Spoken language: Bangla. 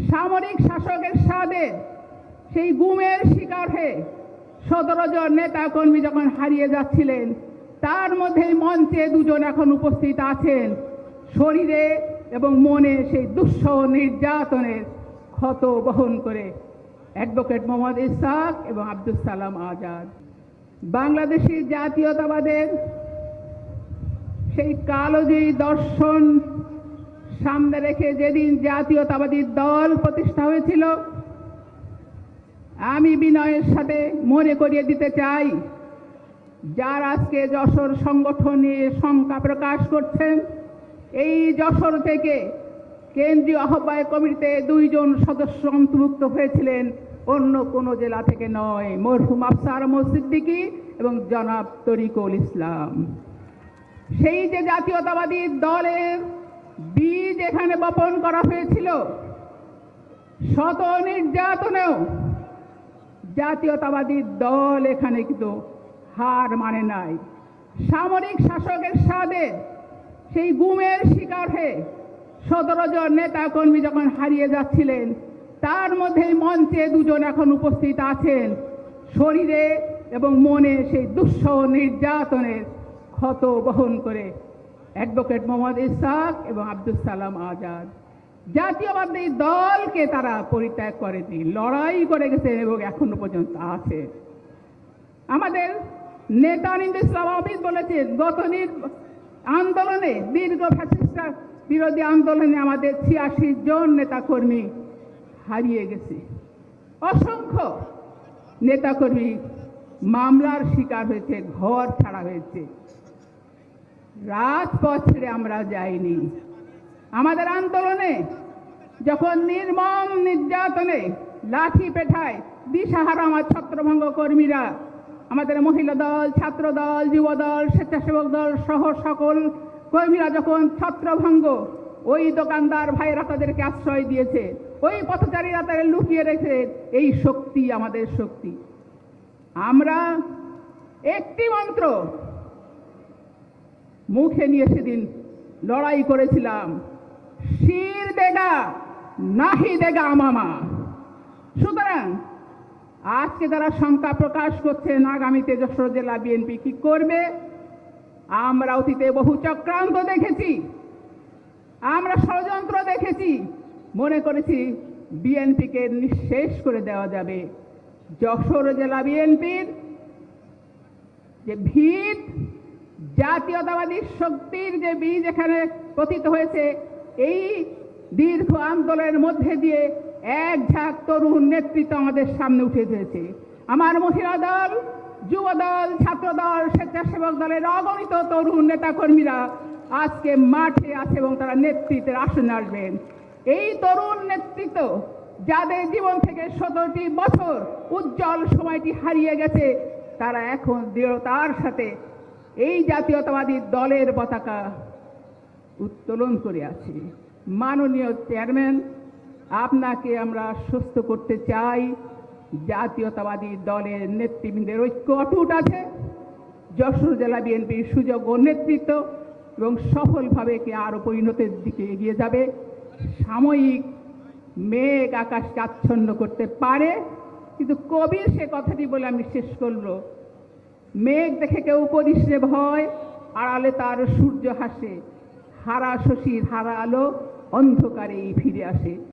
সামরিক শাসকের সাথে সেই গুমের শিকার হয়ে 17 জন নেতা কর্মী যখন হারিয়ে যাচ্ছিলেন, তার মধ্যেই মঞ্চে দুজন এখন উপস্থিত আছেন, শরীরে এবং মনে সেই দুঃসহ নির্যাতনের ক্ষত বহন করে অ্যাডভোকেট মোহাম্মদ ইসহাক এবং আব্দুল সালাম আজাদ। বাংলাদেশি জাতীয়তাবাদের সেই কালোজয়ী দর্শন সামনে রেখে যেদিন জাতীয়তাবাদী দল প্রতিষ্ঠা হয়েছিল, আমি বিনয়ের সাথে মনে করিয়ে দিতে চাই, যারা আজকে যশোর সংগঠন নিয়ে শঙ্কা প্রকাশ করছেন, এই যশোর থেকে কেন্দ্রীয় আহ্বায়ক কমিটিতে 2 জন সদস্য অন্তর্ভুক্ত হয়েছিলেন অন্য কোনো জেলা থেকে নয়, মরহুম আফসার সিদ্দিকী এবং জনাব তরিকুল ইসলাম। সেই যে জাতীয়তাবাদী দলের বীজ এখানে বপন করা হয়েছিল, শত নির্যাতনেও জাতীয়তাবাদী দল এখানে কিন্তু হার মানে নাই। সামরিক শাসকের সাথে সেই গুমের শিকার হয়ে 17 জন নেতা কর্মী যখন হারিয়ে যাচ্ছিলেন, তার মধ্যেই মঞ্চে দুজন এখন উপস্থিত আছেন, শরীরে এবং মনে সেই দুঃসহ নির্যাতনের ক্ষত বহন করে অ্যাডভোকেট মোহাম্মদ ইসহাক এবং আব্দুল সালাম আজাদ। জাতীয়বাদী দলকে তারা পরিত্যাগ করেনি, লড়াই করে গেছে এবং এখনো পর্যন্ত আছে। আমাদের নেতা নিন্দু ইসলাম আবিদ বলেছেন, গত আন্দোলনে, দীর্ঘ ফ্যাসিস্ট বিরোধী আন্দোলনে আমাদের 86 জন নেতাকর্মী হারিয়ে গেছে। অসংখ্য নেতাকর্মী মামলার শিকার হয়েছে, ঘর ছাড়া হয়েছে। রাজপথ ছেড়ে আমরা যাইনি। আমাদের আন্দোলনে যখন নির্মম নির্যাতনে লাঠি পেঠায় দিশাহারা আমার ছত্রভঙ্গ কর্মীরা, আমাদের মহিলা দল, ছাত্র দল, যুব দল, স্বেচ্ছাসেবক দল সহ সকল কর্মীরা যখন ছত্রভঙ্গ, ওই দোকানদার ভাইয়েরা তাদেরকে আশ্রয় দিয়েছে, ওই পথচারীরা তাদের লুকিয়ে রেখে, এই শক্তি আমাদের শক্তি। আমরা একটি মন্ত্র মুখে নিয়ে সেদিন লড়াই করেছিলাম, শির দেগা নাহি দেগা আমামা। সুতরাং আজকে যারা শঙ্কা প্রকাশ করছেন আগামীতে যশোর জেলা বিএনপি কি করবে, আমরা অতীতে বহু চক্রান্ত দেখেছি, আমরা ষড়যন্ত্র দেখেছি, মনে করেছি বিএনপিকে নিঃশেষ করে দেওয়া যাবে। যশোর জেলা বিএনপির যে ভিত, জাতীয়তাবাদী শক্তির যে বীজ এখানে পতিত হয়েছে, এই দীর্ঘ আন্দোলনের মধ্যে দিয়ে এক ঝাঁক তরুণ নেতৃত্ব আমাদের সামনে উঠে এসেছে। আমার মহিলা দল, যুব দল, ছাত্র দল, স্বেচ্ছাসেবক দলের অগণিত তরুণ নেতাকর্মীরা আজকে মাঠে আছে এবং তারা নেতৃত্বের আসনে আসবেন। এই তরুণ নেতৃত্ব যাদের জীবন থেকে 17টি বছর উজ্জ্বল সময়টি হারিয়ে গেছে, তারা এখন দৃঢ়তার সাথে এই জাতীয়তাবাদী দলের পতাকা উত্তোলন করে আছে। মাননীয় চেয়ারম্যান, আপনাকে আমরা আশ্বস্ত করতে চাই, জাতীয়তাবাদী দলের নেতৃবৃন্দের ঐক্য অটুট আছে। যশোর জেলা বিএনপির সুযোগ্য নেতৃত্ব এবং সফলভাবে কে আরও পরিণতির দিকে এগিয়ে যাবে। সাময়িক মেঘ আকাশকে আচ্ছন্ন করতে পারে, কিন্তু কবির সে কথাটি বলে আমি শেষ করব, মেঘ দেখে কেউ করিস রে ভয়, আড়ালে তার সূর্য হাসে, হারা শশীর হারা আলো অন্ধকারেই ফিরে আসে।